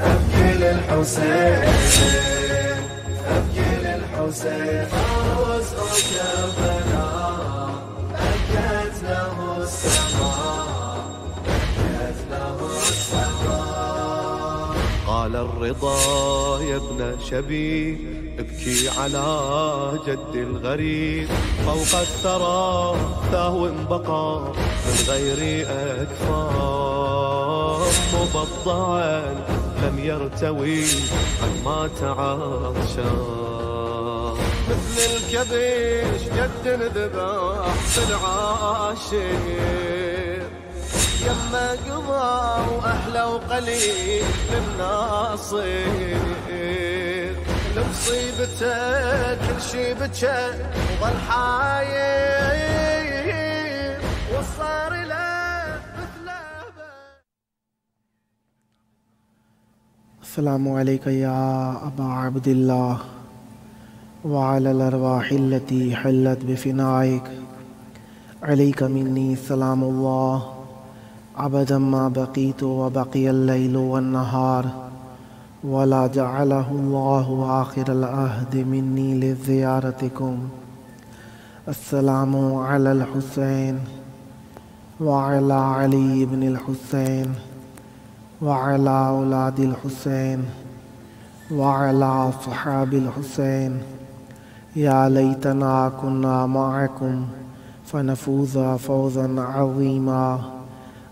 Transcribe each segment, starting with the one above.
أبكي للحسين أبكي للحسين فوز كربلاء بكت له السماء بكت له السماء. قال الرضا يا ابن شبيب ابكي على جد الغريب فوق الثرى ثهو بقى من غير أكفار مبضعا لم يرتوي عن ما تعطشان مثل الكبش جد ذبح في العاشر يما قضى وأهله وقليل للناصر لمصيبته كل شي بكى وظل حاير وصار له مثل السلام عليك يا أبا عبد الله وعلى الأرواح التي حلت بفنائك عليك مني سلام الله أبدا ما بقيت وبقي الليل والنهار ولا جعله الله آخر العهد مني لزيارتكم. السلام على الحسين وعلى علي بن الحسين وعلى أولاد الحسين وعلى صحاب الحسين. يا ليتنا كنا معكم فنفوز فوزا عظيما.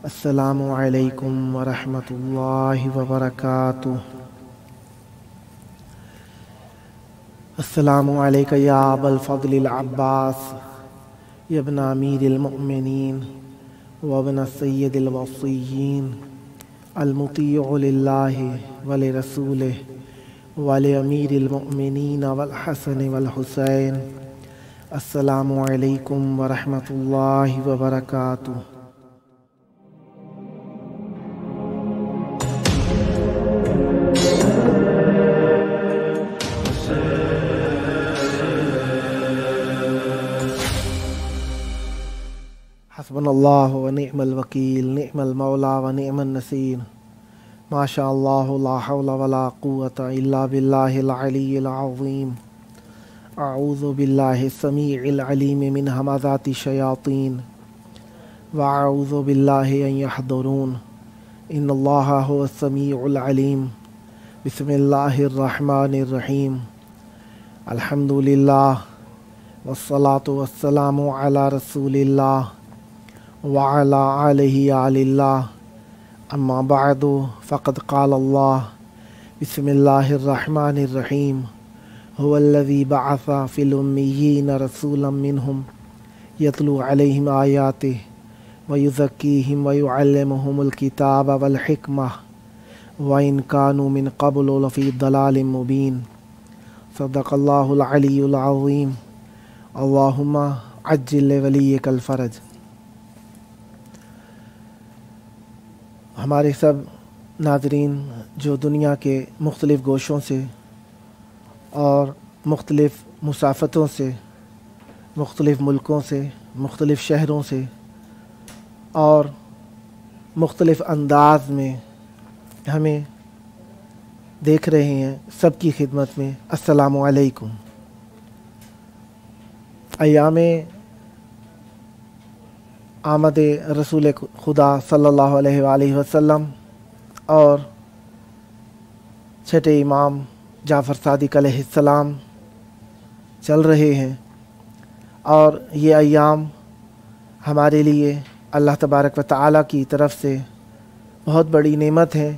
السلام عليكم ورحمة الله وبركاته. السلام عليك يا أبا الفضل العباس يا ابن أمير المؤمنين وابن السيد الوصيين المطيع لله ولرسوله ولأمير المؤمنين والحسن والحسين. السلام عليكم ورحمة الله وبركاته. حسبنا الله ونعم الوكيل نعم المولى ونعم النصير. ما شاء الله لا حول ولا قوة إلا بالله العلي العظيم. أعوذ بالله السميع العليم من همزات الشياطين وأعوذ بالله أن يحضرون. إن الله هو السميع العليم. بسم الله الرحمن الرحيم. الحمد لله والصلاة والسلام على رسول الله وعلى آله آل الله. أما بعد فقد قال الله بسم الله الرحمن الرحيم. هو الذي بعث في الأميين رسولا منهم يتلو عليهم آياته ويزكيهم ويعلمهم الكتاب والحكمة وإن كانوا من قبل لفي ضلال مبين. صدق الله العلي العظيم. اللهم عجل لوليك الفرج. ہمارے سب ناظرین جو دنیا کے مختلف گوشوں سے اور مختلف مسافتوں سے مختلف ملکوں سے مختلف شہروں سے اور مختلف انداز میں ہمیں دیکھ رہے ہیں، سب کی خدمت میں السلام علیکم۔ ایام آمد رسول خدا صلی اللہ علیہ وآلہ وسلم اور چھٹے امام جعفر صادق علیہ السلام چل رہے ہیں، اور یہ ایام ہمارے لیے اللہ تبارک و تعالیٰ کی طرف سے بہت بڑی نعمت ہے۔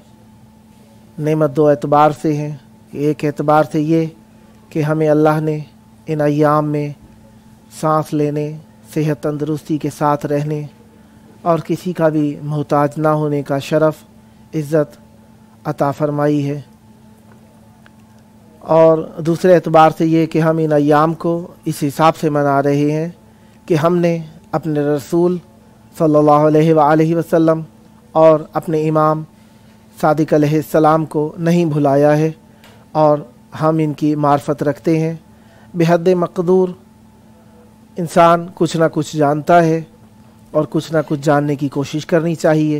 نعمت دو اعتبار سے ہیں۔ ایک اعتبار سے یہ کہ ہمیں اللہ نے ان ایام میں سانس لینے، صحت تندرستی کے ساتھ رہنے اور کسی کا بھی محتاج نہ ہونے کا شرف عزت عطا فرمائی ہے، اور دوسرے اعتبار سے یہ کہ ہم ان ایام کو اس حساب سے منا رہے ہیں کہ ہم نے اپنے رسول صلی اللہ علیہ وآلہ وسلم اور اپنے امام صادق علیہ السلام کو نہیں بھلایا ہے، اور ہم ان کی معرفت رکھتے ہیں۔ بحد مقدور انسان کچھ نہ کچھ جانتا ہے اور کچھ نہ کچھ جاننے کی کوشش کرنی چاہیے۔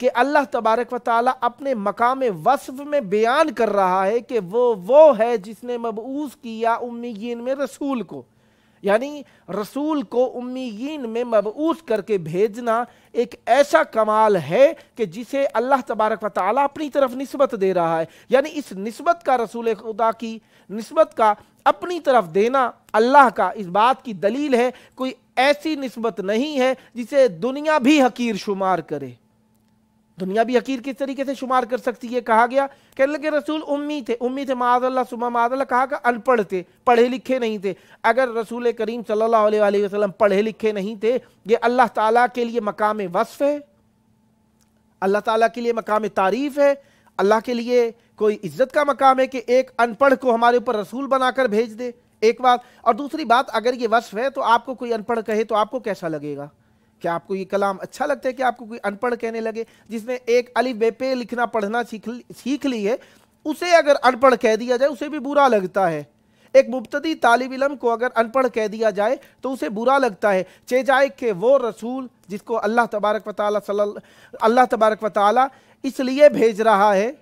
کہ اللہ تبارک و تعالی اپنے مقام وصف میں بیان کر رہا ہے کہ وہ ہے جس نے مبعوث کیا امیین میں رسول کو، یعنی رسول کو امیین میں مبعوث کر کے بھیجنا ایک ایسا کمال ہے کہ جسے اللہ تبارک و تعالی اپنی طرف نسبت دے رہا ہے، یعنی اس نسبت کا، رسول خدا کی نسبت کا اپنی طرف دینا اللہ کا اس بات کی دلیل ہے کوئی ایسی نسبت نہیں ہے جسے دنیا بھی حقیر شمار کرے۔ دنیا بھی حقیر کس طریقے سے شمار کر سکتی ہے؟ کہا گیا کہنے لگے رسول امی تھے معاذ اللہ ثم معاذ اللہ، کہا کہ ان پڑھ تھے، پڑھے لکھے نہیں تھے۔ اگر رسول کریم صلی اللہ علیہ وآلہ وسلم پڑھے لکھے نہیں تھے، یہ اللہ تعالیٰ کے لیے مقام وصف ہے، اللہ تعالیٰ کے لیے مقام تعریف ہے، اللہ کے لیے کوئی عزت کا مقام ہے کہ ایک ان پڑھ کو ہمارے اوپر رسول بنا کر بھیج دے، ایک بات۔ اور دوسری بات، اگر یہ وصف ہے تو آپ کو کوئی ان پڑھ کہے تو آپ کو کیسا لگے گا؟ کیا آپ کو یہ کلام اچھا لگتا ہے کہ آپ کو کوئی ان پڑھ کہنے لگے؟ جس نے ایک الف بے پہ لکھنا پڑھنا سیکھ لی ہے، اسے اگر ان پڑھ کہہ دیا جائے اسے بھی برا لگتا ہے۔ ایک مبتدی طالب علم کو اگر ان پڑھ کہہ دیا جائے تو اسے برا لگتا ہے، چہ جائے کہ وہ رسول جس کو اللہ تبارک و تعالی اس لیے بھیج رہا ہے،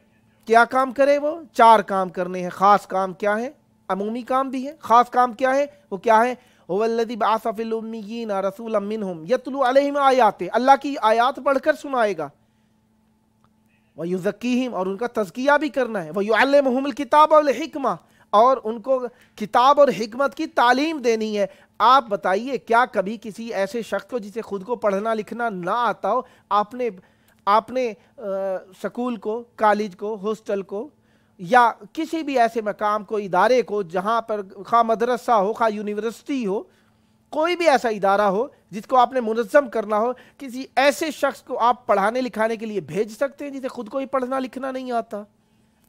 کیا کام کرے؟ وہ 4 کام کرنے ہیں۔ خاص کام کیا ہے؟ عمومی کام بھی ہے، خاص کام کیا ہے؟ وہ کیا ہے؟ هو الذی بعث فی الامیین رسولا منہم یتلو علیہم آیاتہ، اللہ کی آیات پڑھ کر سنائے گا، ویزکیہم، اور ان کا تزکیہ بھی کرنا ہے، ویعلمہم الکتاب والحکمہ، اور ان کو کتاب اور حکمت کی تعلیم دینی ہے۔ آپ بتائیے کیا کبھی کسی ایسے شخص کو جسے خود کو پڑھنا لکھنا نہ آتا ہو، آپ نے سکول کو، کالج کو، ہاسٹل کو، یا کسی بھی ایسے مقام کو، ادارے کو، جہاں پر خواہ مدرسہ ہو، خواہ یونیورسٹی ہو، کوئی بھی ایسا ادارہ ہو جس کو آپ نے منظم کرنا ہو، کسی ایسے شخص کو آپ پڑھانے لکھانے کے لیے بھیج سکتے ہیں جسے خود کو ہی پڑھنا لکھنا نہیں آتا؟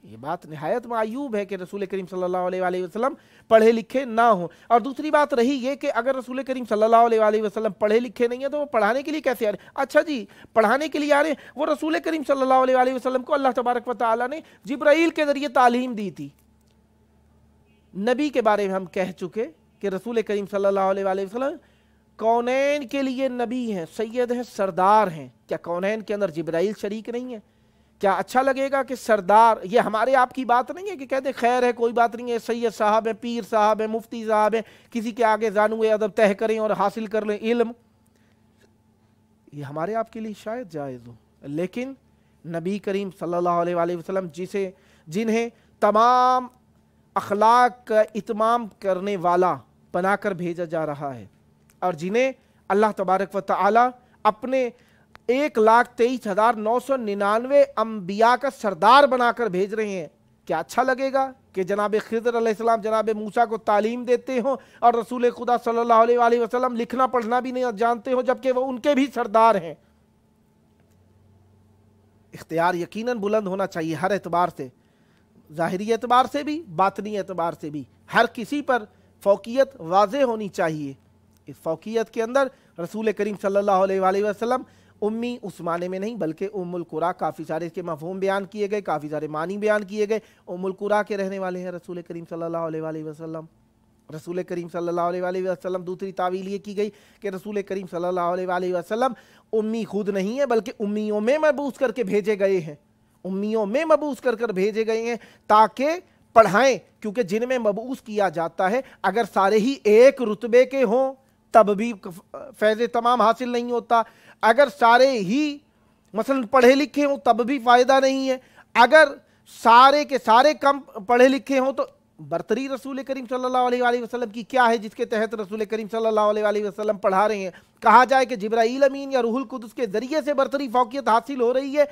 یہ بات نہایت معیوب ہے کہ رسول کریم صلی اللہ علیہ وآلہ وسلم پڑھے لکھے نہ ہوں۔ اور دوسری بات رہی یہ کہ اگر رسول کریم صلی اللہ علیہ وآلہ وسلم پڑھے لکھے نہیں ہیں تو وہ پڑھانے کے لیے کیسے آ رہے ہیں؟ اچھا جی، پڑھانے کے لیے آ رہے ہیں، وہ رسول کریم صلی اللہ علیہ وآلہ وسلم کو اللہ تبارک و تعالیٰ نے جبرائیل کے ذریعے تعلیم دی تھی۔ نبی کے بارے میں ہم کہہ چکے کہ رسول کریم صلی اللہ علیہ وآلہ وسلم کونین کے لیے نبی ہیں، سید ہیں، سردار ہیں۔ کیا کونین کے اندر جبرائیل شریک نہیں ہے؟ کیا اچھا لگے گا کہ سردار، یہ ہمارے آپ کی بات نہیں ہے کہ کہتے خیر ہے کوئی بات نہیں ہے، سید صاحب ہیں، پیر صاحب ہیں، مفتی صاحب ہیں، کسی کے آگے زانوئے ادب تہ کریں اور حاصل کر لیں علم، یہ ہمارے آپ کے لیے شاید جائز ہو، لیکن نبی کریم صلی اللہ علیہ وآلہ وسلم جنہیں تمام اخلاق کا اتمام کرنے والا بنا کر بھیجا جا رہا ہے، اور جنہیں اللہ تبارک و تعالی اپنے 1,23,999 انبیاء کا سردار بنا کر بھیج رہے ہیں، کیا اچھا لگے گا کہ جناب خضر علیہ السلام جناب موسیٰ کو تعلیم دیتے ہوں اور رسول خدا صلی اللہ علیہ وآلہ وسلم لکھنا پڑھنا بھی نہیں جانتے ہوں، جبکہ وہ ان کے بھی سردار ہیں؟ اختیار یقیناً بلند ہونا چاہیے ہر اعتبار سے، ظاہری اعتبار سے بھی، باطنی اعتبار سے بھی، ہر کسی پر فوقیت واضح ہونی چاہیے۔ اس فوقیت کے اندر رسول کریم صلی اللہ علیہ وآلہ وسلم امی اس معنی میں نہیں بلکہ ام القریٰ، کافی سارے اس کے مفہوم بیان کیے گئے، کافی سارے معنی بیان کیے گئے، ام القریٰ کے رہنے والے ہیں رسول کریم صلی اللہ علیہ وآلہ وسلم۔ رسول کریم صلی اللہ علیہ وآلہ وسلم، دوسری تعویل یہ کی گئی کہ رسول کریم صلی اللہ علیہ وآلہ وسلم امی خود نہیں ہے بلکہ امیوں میں مبعوث کر کے بھیجے گئے ہیں، امیوں میں مبعوث کر بھیجے گئے ہیں تاکہ پڑھائیں، کیونکہ جن میں مبعوث کیا جاتا ہے اگر سارے ہی ایک رتبے کے ہوں تب بھی فیض تمام حاصل نہیں ہوتا، اگر سارے ہی مثلا پڑھے لکھے ہوں تب بھی فائدہ نہیں ہے، اگر سارے کے سارے کم پڑھے لکھے ہوں تو برتری رسول کریم صلی اللہ علیہ وآلہ وسلم کی کیا ہے جس کے تحت رسول کریم صلی اللہ علیہ وآلہ وسلم پڑھا رہے ہیں؟ کہا جائے کہ جبرائیل امین یا روح القدس کے ذریعے سے برتری فوقیت حاصل ہو رہی ہے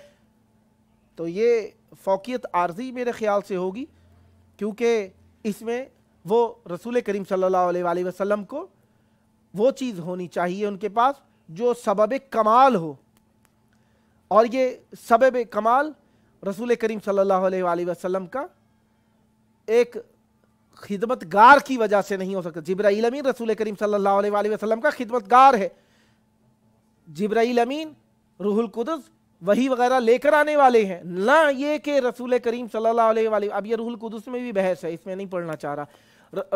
تو یہ فوقیت عارضی میرے خیال سے ہوگی، کیونکہ اس میں وہ رسول کریم صلی اللہ علیہ وآلہ وسلم کو وہ چیز ہونی چاہیے ان کے پاس جو سبب کمال ہو، اور یہ سبب کمال رسول کریم صلی اللہ علیہ وآلہ وسلم کا ایک خدمتگار کی وجہ سے نہیں ہو سکتا۔ جبرائیل امین رسول کریم صلی اللہ علیہ وآلہ وسلم کا خدمتگار ہے، جبرائیل امین روح القدس وحی وغیرہ لے کر آنے والے ہیں، نہ یہ کہ رسول کریم صلی اللہ علیہ وآلہ، اب یہ روح القدس میں بھی بحث ہے، اس میں نہیں پڑھنا چاہ رہا۔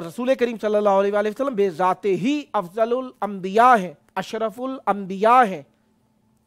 رسول کریم صلی اللہ علیہ وآلہ وسلم بے ذات ہی افضل الانبیاء ہیں، اشرف الانبیاء ہیں،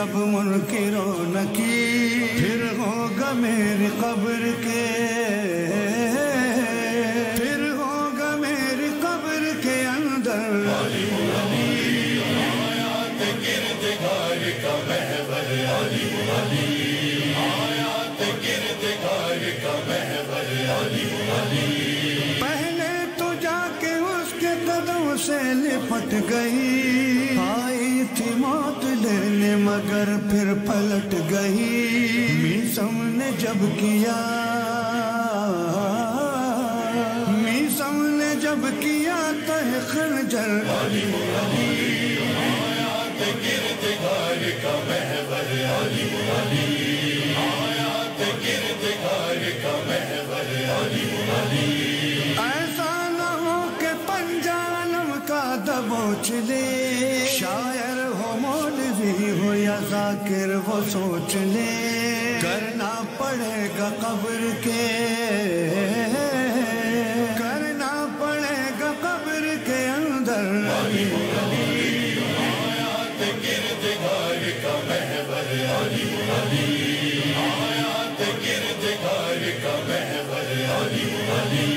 جب منکروں نکیر پھر ہوگا میری قبر کے، پھر ہوگا میری قبر کے اندر آیات کردگار کا محور علی علی، آیات کردگار کا محور علی علی۔ پہلے تو جا کے اس کے قدم سے لپٹ گئی، آئی تھی موت لینے مگر پھر پلٹ گئی۔ میسم نے جب کیا، میسم نے جب کیا تہ خنجر علی علی، آیات کردگار کا محور علی علی، آیات کردگار کا محور علی علی۔ ایسا نہ ہو کہ پنجانم کا دبوچ لے، شاعر ہو مولوی ہو یا ذاکر وہ سوچ لے، کرنا پڑے گا قبر کے، کرنا پڑے گا قبر کے اندر علی علی، آیات کردگار کا محور علی علی، آیات کردگار کا محور علی علی۔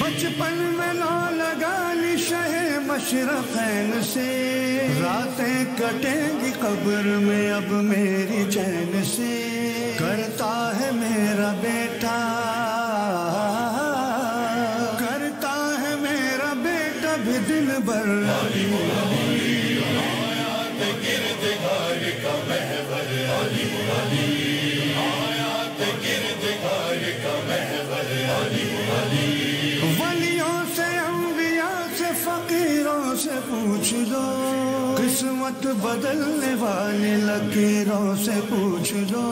بچپن میں نہ لگا شہ مشرقین سے، راتیں کٹیں گی قبر میں اب میری چین سے، کرتا ہے میرا بیٹا، کرتا ہے میرا بیٹا بھی دن بھر علی علی، آیات کردگار کا محور علی علی، آیات کردگار کا محور علی علی۔ ولیوں سے انبیاء سے فقیروں سے پوچھ لو، قسمت بدلنے والی لکیروں سے پوچھ لو،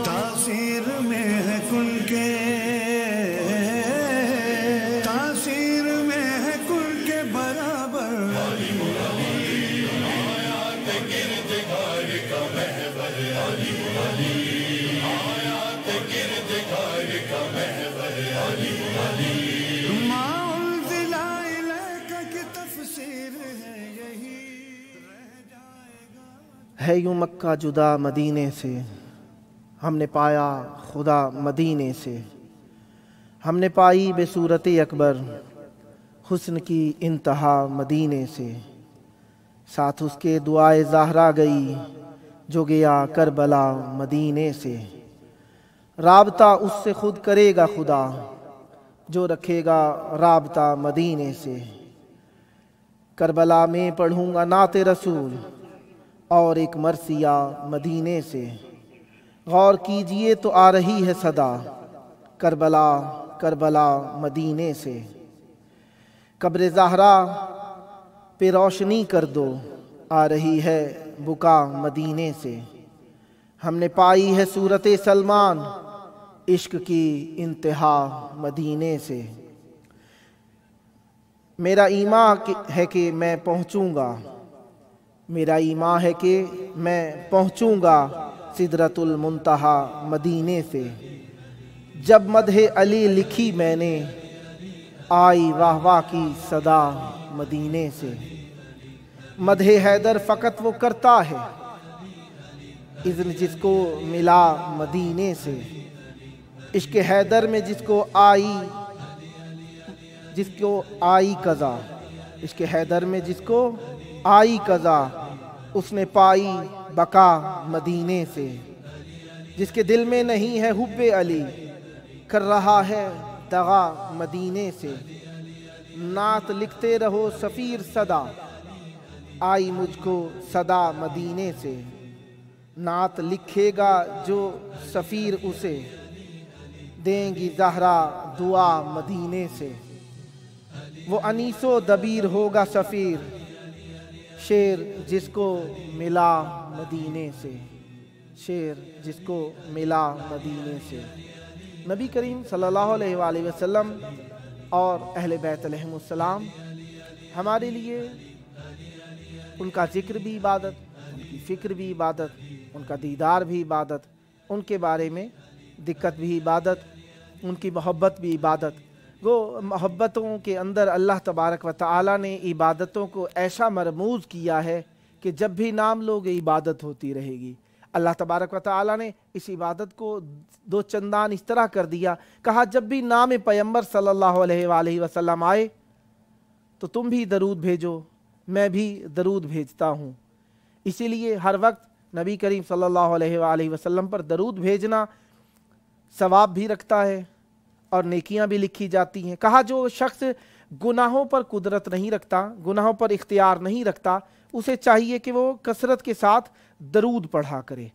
تاثیر میں ہے کن کے، تاثیر میں ہے کن کے برابر علی علی، آیات کردگار کا محور علی علی، آیات کردگار کا محور علی علی۔ ہے یوں مکہ جدا مدینے سے، ہم نے پایا خدا مدینے سے، ہم نے پائی بے صورت اکبر حسن کی انتہا مدینے سے، ساتھ اس کے دعائے زہرا گئی جو گیا کربلا مدینے سے، رابطہ اس سے خود کرے گا خدا جو رکھے گا رابطہ مدینے سے، کربلا میں پڑھوں گا نعت رسول اور ایک مرثیہ مدینے سے، غور کیجئے تو آ رہی ہے صدا کربلا کربلا مدینے سے، قبر زہرا پہ روشنی کر دو آ رہی ہے بکا مدینے سے، ہم نے پائی ہے صورت سلمان عشق کی انتہا مدینے سے، میرا ایمان ہے کہ میں پہنچوں گا، میرا ایمان ہے کہ میں پہنچوں گا سدرۃ المنتہا مدینے سے، جب مدح علی لکھی میں نے آئی واہ واہ کی صدا مدینے سے، مدح حیدر فقط وہ کرتا ہے اذن جس کو ملا مدینے سے، عشق حیدر میں جس کو آئی قضا، عشق حیدر میں جس کو آئی قضا اس نے پائی بقا مدینے سے، جس کے دل میں نہیں ہے حب علی کر رہا ہے دغا مدینے سے، نعت لکھتے رہو سفیر صدا آئی مجھ کو صدا مدینے سے، نعت لکھے گا جو سفیر اسے دیں گی زہرا دعا مدینے سے، وہ انیس و دبیر ہوگا سفیر شیر جس کو ملا مدینے سے، شیر جس کو ملا مدینے سے۔ نبی کریم صلی اللہ علیہ وآلہ وسلم اور اہل بیت علیہم السلام ہمارے لیے ان کا ذکر بھی عبادت، ان کی فکر بھی عبادت، ان کا دیدار بھی عبادت، ان کے بارے میں دقت بھی عبادت، ان کی محبت بھی عبادت۔ وہ محبتوں کے اندر اللہ تبارک و تعالی نے عبادتوں کو ایسا مرموز کیا ہے کہ کہ جب بھی نام لوگے عبادت ہوتی رہے گی۔ اللہ تبارک و تعالیٰ نے اس عبادت کو دو چندان اس طرح کر دیا، کہا جب بھی نام پیغمبر صلی اللہ علیہ وآلہ وسلم آئے تو تم بھی درود بھیجو، میں بھی درود بھیجتا ہوں۔ اسی لیے ہر وقت نبی کریم صلی اللہ علیہ وآلہ وسلم پر درود بھیجنا ثواب بھی رکھتا ہے اور نیکیاں بھی لکھی جاتی ہیں۔ کہا جو شخص گناہوں پر قدرت نہیں رکھتا، گناہوں پر اختیار نہیں رکھتا، اسے چاہیے کہ وہ کثرت کے ساتھ درود پڑھا کرے۔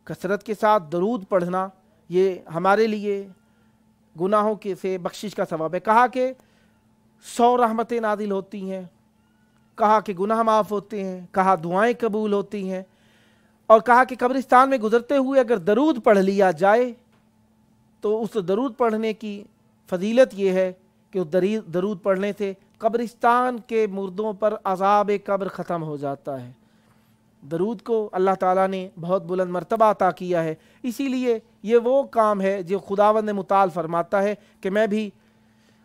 کثرت کے ساتھ درود پڑھنا یہ ہمارے لیے گناہوں کے سے بخشش کا سبب ہے۔ کہا کہ 100 رحمتیں نازل ہوتی ہیں، کہا کہ گناہ معاف ہوتے ہیں، کہا دعائیں قبول ہوتی ہیں، اور کہا کہ قبرستان میں گزرتے ہوئے اگر درود پڑھ لیا جائے تو اس درود پڑھنے کی فضیلت یہ ہے کہ اس درود پڑھنے سے قبرستان کے مردوں پر عذاب قبر ختم ہو جاتا ہے۔ درود کو اللہ تعالیٰ نے بہت بلند مرتبہ عطا کیا ہے، اسی لیے یہ وہ کام ہے جو خداوند متعال فرماتا ہے کہ میں بھی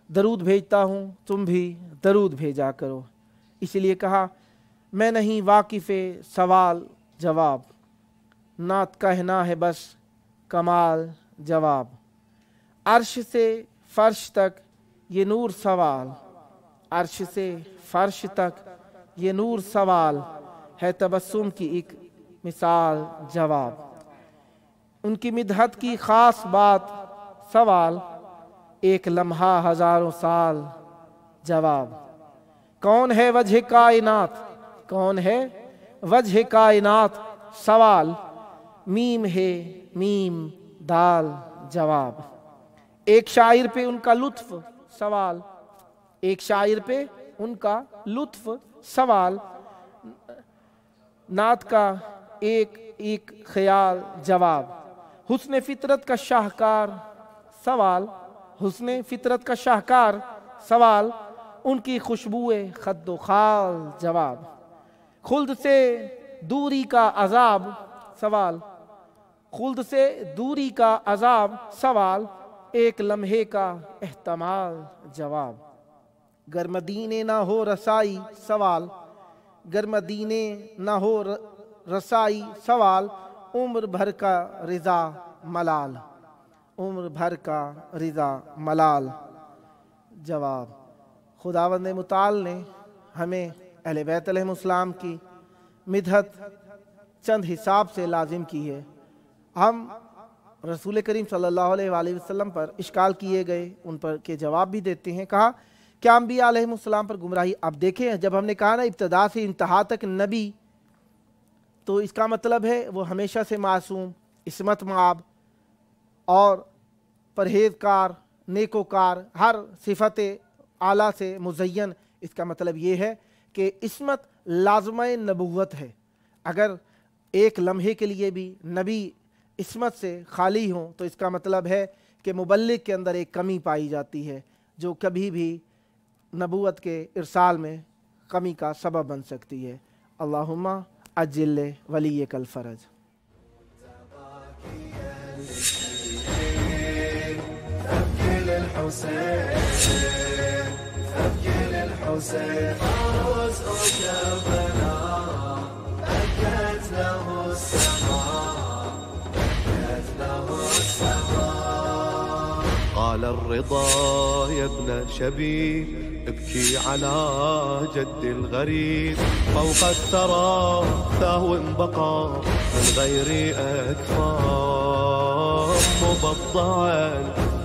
درود بھیجتا ہوں، تم بھی درود بھیجا کرو۔ اسی لیے کہا میں نہیں واقف سوال جواب، نعت کہنا ہے بس کمال جواب۔ عرش سے فرش تک یہ نور سوال، عرش سے فرش تک یہ نور سوال، ہے تبسم کی ایک مثال جواب۔ ان کی مدحت کی خاص بات سوال، ایک لمحہ ہزاروں سال جواب۔ کون ہے وجہ کائنات، کون ہے وجہ کائنات، سوال، میم ہے میم دال جواب۔ ایک شاعر پہ ان کا لطف سوال، ایک شاعر پہ ان کا لطف سوال، نعت کا ایک ایک خیال جواب۔ حسن فطرت کا شاہکار سوال، حسن فطرت کا شاہکار سوال، ان کی خوشبوئے خد و خال جواب۔ خلد سے دوری کا عذاب سوال، خلد سے دوری کا عذاب سوال، ایک لمحے کا احتمال جواب۔ گر مدینے نہ ہو رسائی سوال، گر مدینے نہ ہو رسائی سوال، عمر بھر کا رضا ملال، عمر بھر کا رضا ملال جواب۔ خداوند متعال نے ہمیں اہل بیت علیہ السلام کی مدحت چند حساب سے لازم کی ہے۔ ہم رسول کریم صلی اللہ علیہ وآلہ وسلم پر اشکال کیے گئے ان پر کے جواب بھی دیتے ہیں۔ کہا کیا انبیاء علیہ السلام پر گمراہی؟ اب دیکھیں جب ہم نے کہا نا ابتدا سے انتہا تک نبی، تو اس کا مطلب ہے وہ ہمیشہ سے معصوم، عصمت مآب اور پرہیزکار، نیکوکار، ہر صفت اعلیٰ سے مزین۔ اس کا مطلب یہ ہے کہ عصمت لازمہ نبوت ہے۔ اگر ایک لمحے کے لیے بھی نبی عصمت سے خالی ہوں تو اس کا مطلب ہے کہ مبلغ کے اندر ایک کمی پائی جاتی ہے جو کبھی بھی نبوت کے ارسال میں کمی کا سبب بن سکتی ہے۔ اللہم عجل ولیک الفرج۔ قال الرضا يا ابن شبيب ابكي على جد الغريب، فوق الثرى ثهو بقى من غير أكفان، مبضعا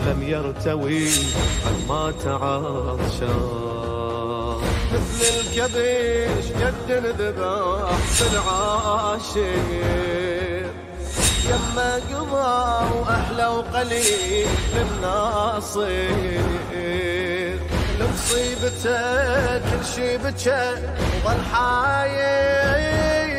لم يرتوي عما تعطشان، مثل الكبش جد ذبح بالعاشر، يما قضى وأحلى وقليل للناصر، لمصيبته كل شي بكى وظل حاير،